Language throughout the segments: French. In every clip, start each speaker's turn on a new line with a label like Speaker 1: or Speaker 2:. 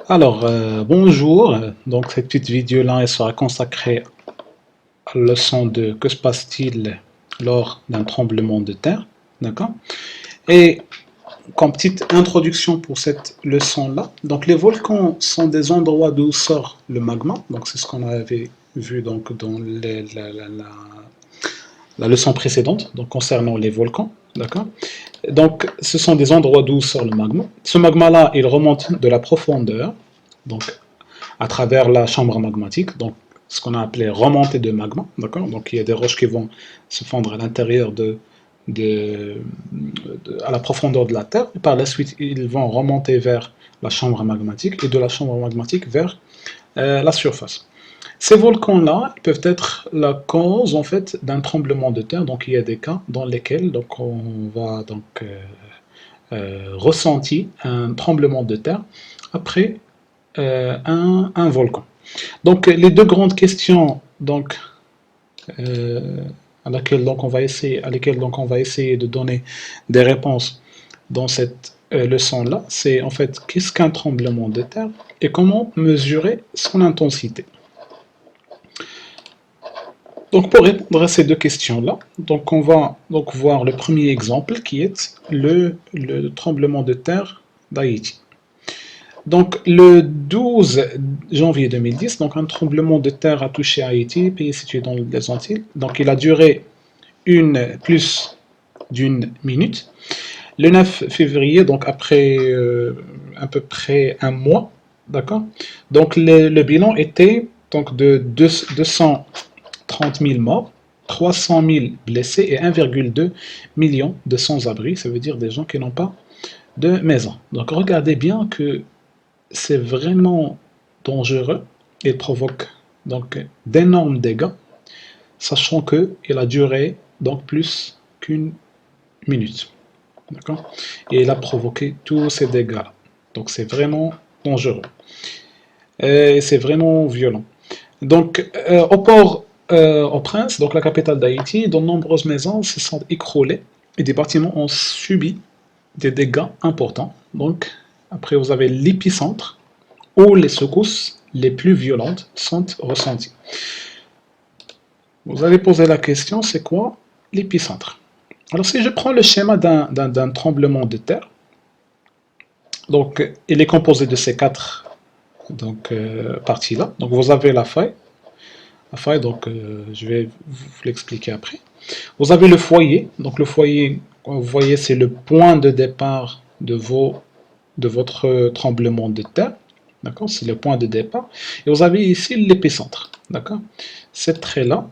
Speaker 1: Bonjour. Donc, cette petite vidéo-là, elle sera consacrée à la leçon de que se passe-t-il lors d'un tremblement de terre. D'accord? Et comme petite introduction pour cette leçon-là, donc les volcans sont des endroits d'où sort le magma. Donc, c'est ce qu'on avait vu donc, dans la leçon précédente, donc concernant les volcans. D'accord? Donc, ce sont des endroits d'où sort le magma. Ce magma-là, il remonte de la profondeur. Donc, à travers la chambre magmatique, donc ce qu'on a appelé remontée de magma, d'accord. Donc il y a des roches qui vont se fondre à l'intérieur à la profondeur de la Terre, et par la suite ils vont remonter vers la chambre magmatique, et de la chambre magmatique vers la surface. Ces volcans-là peuvent être la cause en fait d'un tremblement de terre. Donc il y a des cas dans lesquels donc on va donc ressentir un tremblement de terre après un volcan. Donc les deux grandes questions donc, euh, à lesquelles donc, on va essayer de donner des réponses dans cette leçon-là, c'est en fait qu'est-ce qu'un tremblement de terre et comment mesurer son intensité. Donc pour répondre à ces deux questions-là, donc on va donc voir le premier exemple qui est le tremblement de terre d'Haïti. Donc, le 12 janvier 2010, donc un tremblement de terre a touché Haïti, pays situé dans les Antilles. Donc, il a duré plus d'une minute. Le 9 février, donc après à peu près un mois, d'accord. Donc, le bilan était donc de 230 000 morts, 300 000 blessés et 1,2 million de sans-abri. Ça veut dire des gens qui n'ont pas de maison. Donc, regardez bien que c'est vraiment dangereux et provoque donc d'énormes dégâts, sachant qu'il a duré donc plus qu'une minute. D'accord. Et il a provoqué tous ces dégâts-là. Donc c'est vraiment dangereux. Et c'est vraiment violent. Donc au Prince, donc la capitale d'Haïti, de nombreuses maisons se sont écroulées et des bâtiments ont subi des dégâts importants. Donc après vous avez l'épicentre où les secousses les plus violentes sont ressenties. Vous allez poser la question, c'est quoi l'épicentre? Alors si je prends le schéma d'un tremblement de terre, donc il est composé de ces quatre parties-là. Donc vous avez la faille donc je vais vous l'expliquer après. Vous avez le foyer, donc le foyer, vous voyez, c'est le point de départ de votre tremblement de terre. D'accord, c'est le point de départ. Et vous avez ici l'épicentre. D'accord, cette trait-là,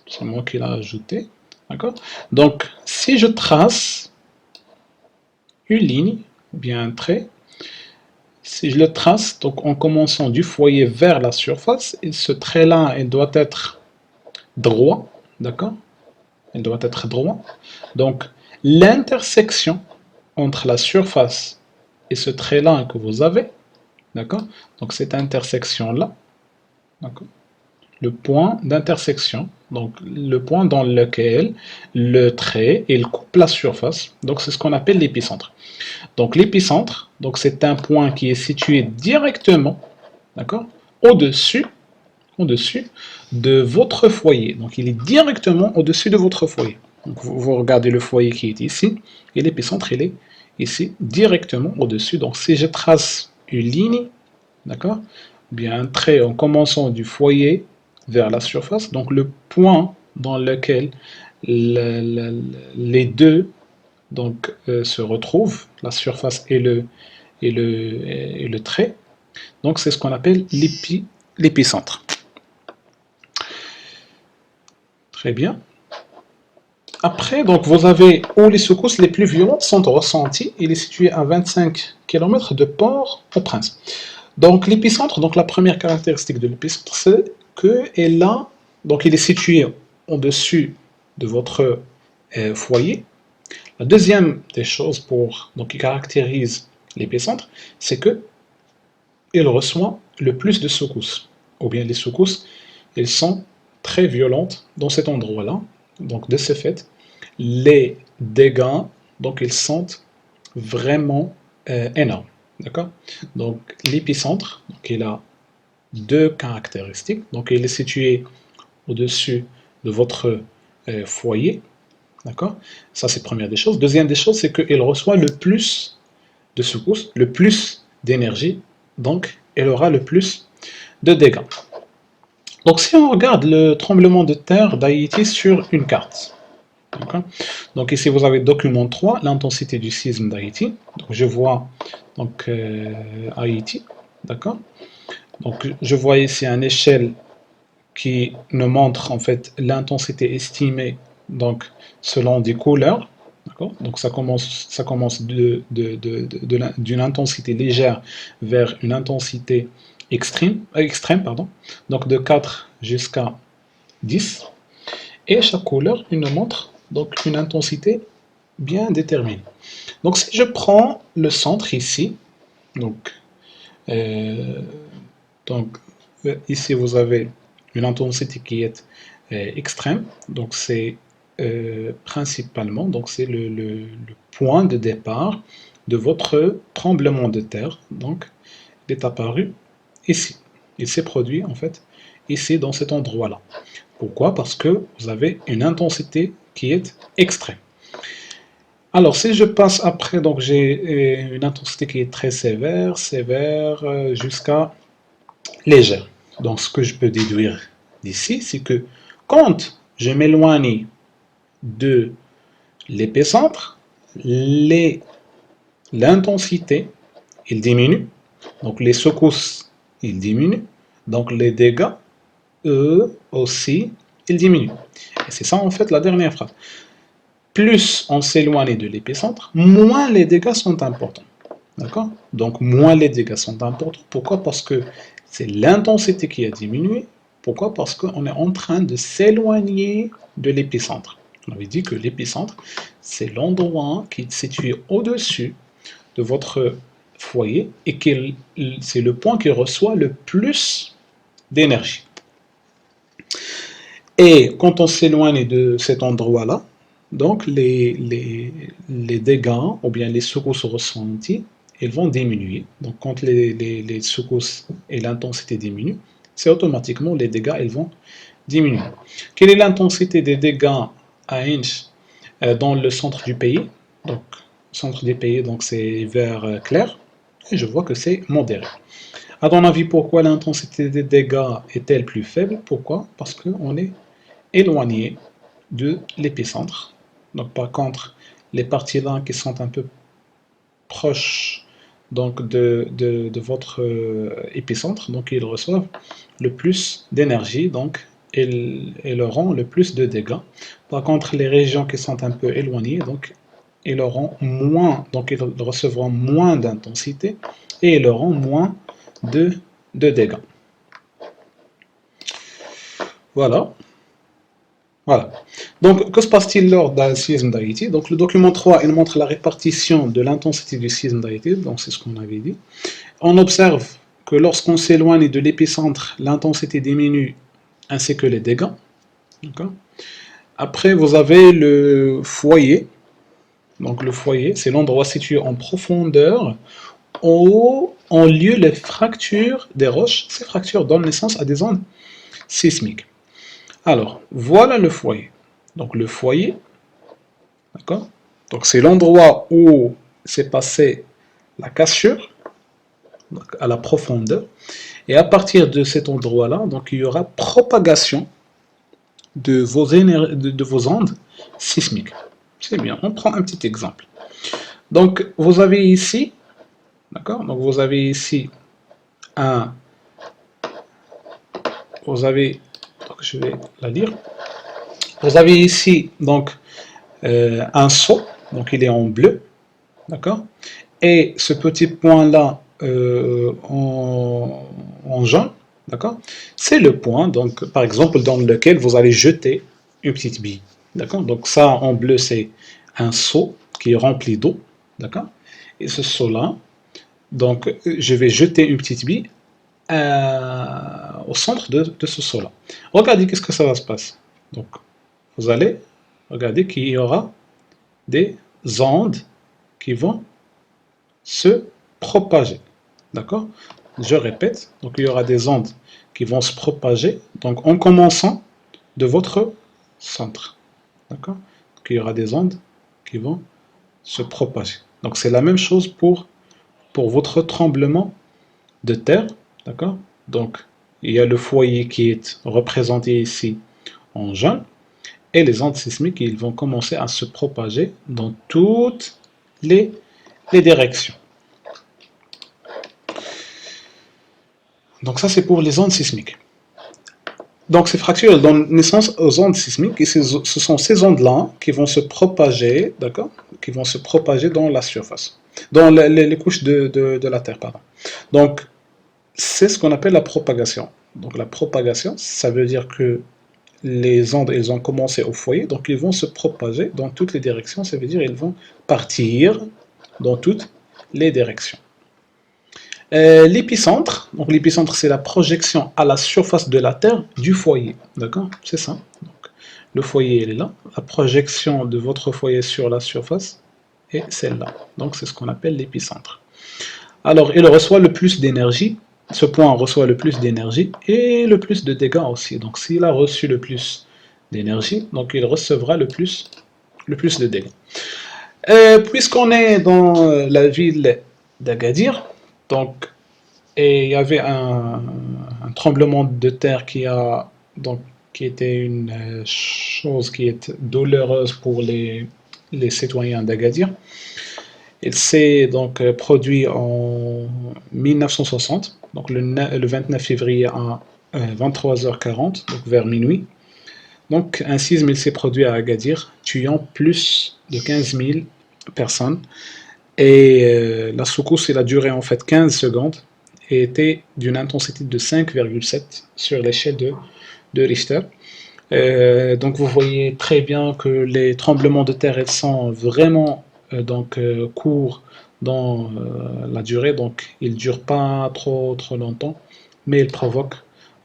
Speaker 1: c'est moi qui l'ai ajouté. D'accord, donc si je trace une ligne, ou bien un trait, si je le trace, donc en commençant du foyer vers la surface, et ce trait-là, il doit être droit. D'accord, il doit être droit. Donc l'intersection entre la surface et ce trait-là que vous avez, d'accord, donc cette intersection-là, d'accord, le point d'intersection, donc le point dans lequel le trait il coupe la surface, donc c'est ce qu'on appelle l'épicentre. Donc l'épicentre, donc c'est un point qui est situé directement, d'accord, au-dessus, au-dessus de votre foyer. Donc il est directement au-dessus de votre foyer. Donc vous regardez le foyer qui est ici, et l'épicentre il est ici directement au-dessus. Donc si je trace une ligne, d'accord, bien un trait en commençant du foyer vers la surface, donc le point dans lequel les deux donc, se retrouvent, la surface et le trait, donc c'est ce qu'on appelle l'épicentre. Très bien. Après, donc vous avez où les secousses les plus violentes sont ressenties. Il est situé à 25 km de Port-au-Prince. Donc l'épicentre, donc la première caractéristique de l'épicentre, c'est donc il est situé au-dessus de votre foyer. La deuxième des choses qui caractérise l'épicentre, c'est que il reçoit le plus de secousses. Ou bien les secousses, elles sont très violentes dans cet endroit-là. Donc de ce fait, les dégâts, donc ils sont vraiment énormes. D'accord? Donc l'épicentre, donc il a deux caractéristiques. Donc il est situé au-dessus de votre foyer. D'accord? Ça, c'est première des choses. Deuxième des choses, c'est qu'il reçoit le plus de secousses, le plus d'énergie. Donc, il aura le plus de dégâts. Donc, si on regarde le tremblement de terre d'Haïti sur une carte, donc ici vous avez document 3, l'intensité du séisme d'Haïti. Donc, je vois donc, Haïti, d'accord. Donc, je vois ici une échelle qui nous montre en fait l'intensité estimée donc, selon des couleurs. Donc ça commence d'une intensité légère vers une intensité extrême pardon. Donc de 4 jusqu'à 10. Et chaque couleur il nous montre donc, une intensité bien déterminée. Donc si je prends le centre ici, donc, euh, donc ici vous avez une intensité qui est extrême, donc c'est principalement donc c'est le point de départ de votre tremblement de terre. Donc il est apparu ici. Il s'est produit en fait ici dans cet endroit-là. Pourquoi? Parce que vous avez une intensité qui est extrême. Alors si je passe après, donc j'ai une intensité qui est très sévère, jusqu'à légère. Donc ce que je peux déduire d'ici, c'est que quand je m'éloigne de l'épicentre, l'intensité, il diminue. Donc les secousses, ils diminuent. Donc les dégâts, eux aussi, ils diminuent. Et c'est ça en fait la dernière phrase. Plus on s'éloigne de l'épicentre, moins les dégâts sont importants. D'accord? Donc moins les dégâts sont importants. Pourquoi? Parce que c'est l'intensité qui a diminué. Pourquoi? Parce qu'on est en train de s'éloigner de l'épicentre. On avait dit que l'épicentre, c'est l'endroit qui est situé au-dessus de votre foyer et c'est le point qui reçoit le plus d'énergie. Et quand on s'éloigne de cet endroit-là, donc les dégâts ou bien les secousses ressenties, ils vont diminuer. Donc quand les secousses et l'intensité diminuent, c'est automatiquement les dégâts ils vont diminuer. Quelle est l'intensité des dégâts à Inch dans le centre du pays? Donc centre du pays, donc c'est vert clair, et je vois que c'est modéré. À ton avis, pourquoi l'intensité des dégâts est-elle plus faible? Pourquoi? Parce qu'on est éloigné de l'épicentre. Donc par contre, les parties là qui sont un peu proches donc de votre épicentre, donc ils reçoivent le plus d'énergie, donc ils auront le plus de dégâts. Par contre, les régions qui sont un peu éloignées, donc ils auront moins, donc ils recevront moins d'intensité et ils auront moins de dégâts. Voilà. Voilà. Donc, que se passe-t-il lors d'un séisme d'Haïti? Donc, le document 3, il montre la répartition de l'intensité du séisme d'Haïti. Donc, c'est ce qu'on avait dit. On observe que lorsqu'on s'éloigne de l'épicentre, l'intensité diminue ainsi que les dégâts. Après, vous avez le foyer. Donc, le foyer, c'est l'endroit situé en profondeur où ont lieu les fractures des roches. Ces fractures donnent naissance à des ondes sismiques. Alors, voilà le foyer. Donc, le foyer, d'accord? Donc, c'est l'endroit où s'est passée la cassure, donc à la profondeur. Et à partir de cet endroit-là, donc, il y aura propagation de vos ondes sismiques. C'est bien. On prend un petit exemple. Donc, vous avez ici, d'accord? Donc, vous avez ici un. Vous avez. Donc, je vais la lire. Vous avez ici, donc, un seau. Donc, il est en bleu. D'accord? Et ce petit point-là en jaune, d'accord? C'est le point, donc, par exemple, dans lequel vous allez jeter une petite bille. D'accord? Donc, ça, en bleu, c'est un seau qui est rempli d'eau. D'accord? Et ce seau-là, donc, je vais jeter une petite bille au centre de ce seau-là. Regardez qu'est-ce que ça va se passer. Donc, vous allez regarder qu'il y aura des ondes qui vont se propager. D'accord? Je répète, donc il y aura des ondes qui vont se propager, donc en commençant de votre centre. D'accord? Donc il y aura des ondes qui vont se propager. Donc c'est la même chose pour votre tremblement de terre. D'accord? Donc il y a le foyer qui est représenté ici en jaune, et les ondes sismiques, ils vont commencer à se propager dans toutes les directions. Donc ça, c'est pour les ondes sismiques. Donc ces fractures donnent naissance aux ondes sismiques, et ce sont ces ondes-là qui vont se propager, d'accord, qui vont se propager dans la surface, dans les couches de la Terre, pardon. Donc c'est ce qu'on appelle la propagation. Donc la propagation, ça veut dire que les ondes, elles ont commencé au foyer, donc ils vont se propager dans toutes les directions, ça veut dire qu'ils vont partir dans toutes les directions. L'épicentre, donc l'épicentre c'est la projection à la surface de la Terre du foyer, d'accord? C'est ça. Donc, le foyer il est là, la projection de votre foyer sur la surface est celle-là. Donc c'est ce qu'on appelle l'épicentre. Alors il reçoit le plus d'énergie, ce point reçoit le plus d'énergie et le plus de dégâts aussi. Donc s'il a reçu le plus d'énergie, donc il recevra le plus de dégâts. Puisqu'on est dans la ville d'Agadir, donc et il y avait un tremblement de terre qui était une chose qui est douloureuse pour les citoyens d'Agadir. Il s'est donc produit en 1960, donc le 29 février à 23h40, donc vers minuit. Donc un sisme il s'est produit à Agadir, tuant plus de 15 000 personnes. Et la secousse il a duré en fait 15 secondes et était d'une intensité de 5,7 sur l'échelle de Richter. Donc vous voyez très bien que les tremblements de terre ils sont vraiment courts dans la durée, donc ils ne durent pas trop longtemps, mais ils provoquent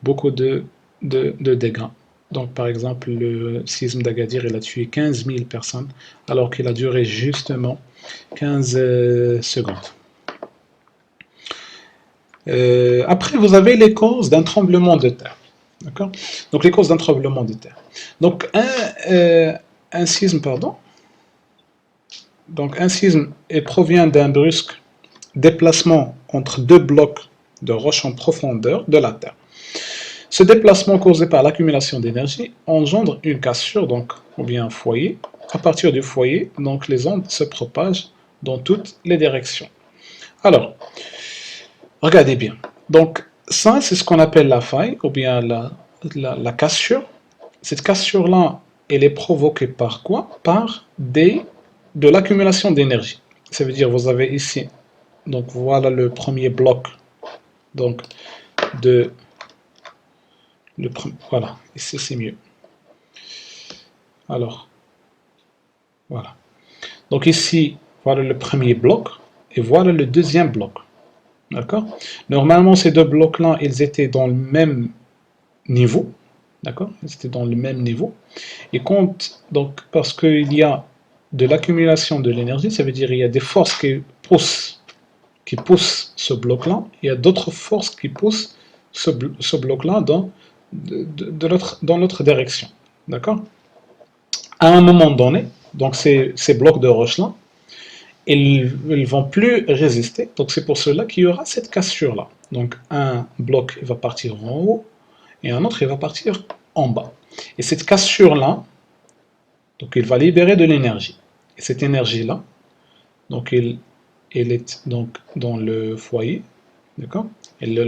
Speaker 1: beaucoup de dégâts. Donc par exemple le sisme d'Agadir il a tué 15 000 personnes alors qu'il a duré justement 15 secondes. Après, vous avez les causes d'un tremblement de terre. D'accord? Donc, les causes d'un tremblement de terre. Donc, un sisme, pardon. Donc, un sisme provient d'un brusque déplacement entre deux blocs de roches en profondeur de la Terre. Ce déplacement causé par l'accumulation d'énergie engendre une cassure, donc, ou bien un foyer. À partir du foyer, donc, les ondes se propagent dans toutes les directions. Alors, regardez bien. Donc, ça, c'est ce qu'on appelle la faille, ou bien la cassure. Cette cassure-là, elle est provoquée par quoi? Par de l'accumulation d'énergie. Ça veut dire, vous avez ici, donc voilà le premier bloc, donc voilà, ici c'est mieux. Alors, voilà. Donc ici, voilà le premier bloc, et voilà le deuxième bloc. D'accord? Normalement, ces deux blocs-là, ils étaient dans le même niveau. D'accord? Ils étaient dans le même niveau. Et donc, parce qu'il y a de l'accumulation de l'énergie, ça veut dire qu'il y a des forces qui poussent ce bloc-là, il y a d'autres forces qui poussent ce bloc-là dans l'autre direction. D'accord? À un moment donné, donc ces blocs de roche-là, ils ne vont plus résister. Donc c'est pour cela qu'il y aura cette cassure-là. Donc un bloc va partir en haut et un autre il va partir en bas. Et cette cassure-là, donc il va libérer de l'énergie. Et cette énergie-là, donc elle est donc dans le foyer, d'accord? Elle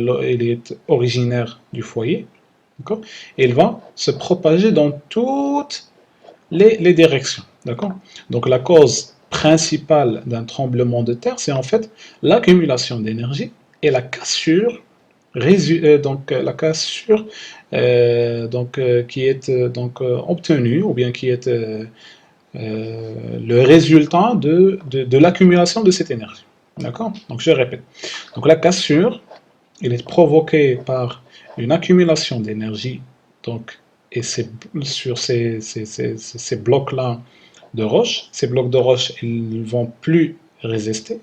Speaker 1: est originaire du foyer, d'accord? Et elle va se propager dans toutes les directions, d'accord? Donc la cause principale d'un tremblement de terre, c'est en fait l'accumulation d'énergie et la cassure, qui est obtenue ou bien qui est le résultat de l'accumulation de cette énergie. D'accord? Donc je répète. Donc la cassure, elle est provoquée par une accumulation d'énergie, donc et sur ces blocs-là de roche, ces blocs de roche, ils ne vont plus résister,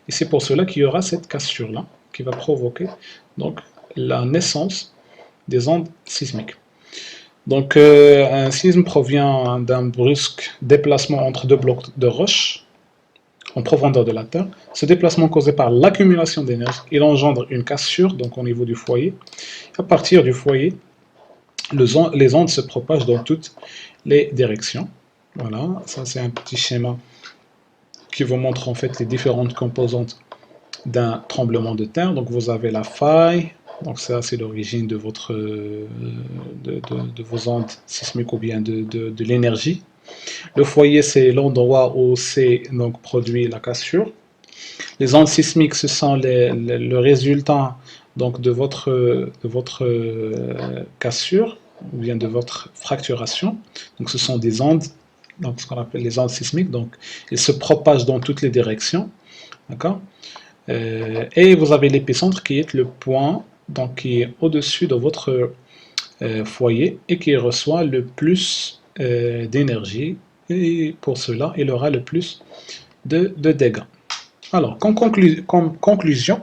Speaker 1: Et c'est pour cela qu'il y aura cette cassure-là qui va provoquer donc la naissance des ondes sismiques. Donc un sisme provient d'un brusque déplacement entre deux blocs de roche en profondeur de la Terre. Ce déplacement causé par l'accumulation d'énergie, il engendre une cassure donc au niveau du foyer. À partir du foyer, les ondes se propagent dans toutes les directions. Voilà, ça c'est un petit schéma qui vous montre en fait les différentes composantes d'un tremblement de terre. Donc vous avez la faille, donc ça c'est l'origine de votre de vos ondes sismiques ou bien de l'énergie. Le foyer c'est l'endroit où c'est donc produit la cassure. Les ondes sismiques ce sont le résultat donc de votre cassure ou bien de votre fracturation. Donc ce sont des ondes, donc ce qu'on appelle les ondes sismiques. Donc ils se propagent dans toutes les directions, d'accord. Et vous avez l'épicentre qui est le point donc qui est au-dessus de votre foyer et qui reçoit le plus d'énergie, et pour cela il aura le plus de dégâts. Alors, comme conclusion,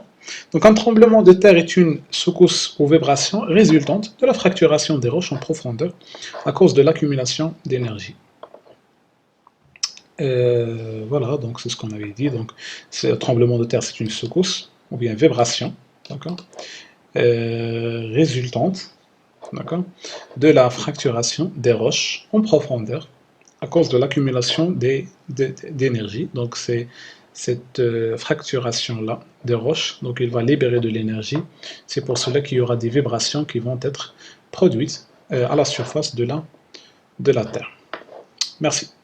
Speaker 1: donc un tremblement de terre est une secousse ou vibration résultante de la fracturation des roches en profondeur à cause de l'accumulation d'énergie. Voilà, donc c'est ce qu'on avait dit. Donc, un tremblement de terre, c'est une secousse ou bien vibration, d'accord, résultante, d'accord, de la fracturation des roches en profondeur à cause de l'accumulation d'énergie. Donc, c'est cette fracturation-là des roches, donc il va libérer de l'énergie. C'est pour cela qu'il y aura des vibrations qui vont être produites à la surface de la Terre. Merci.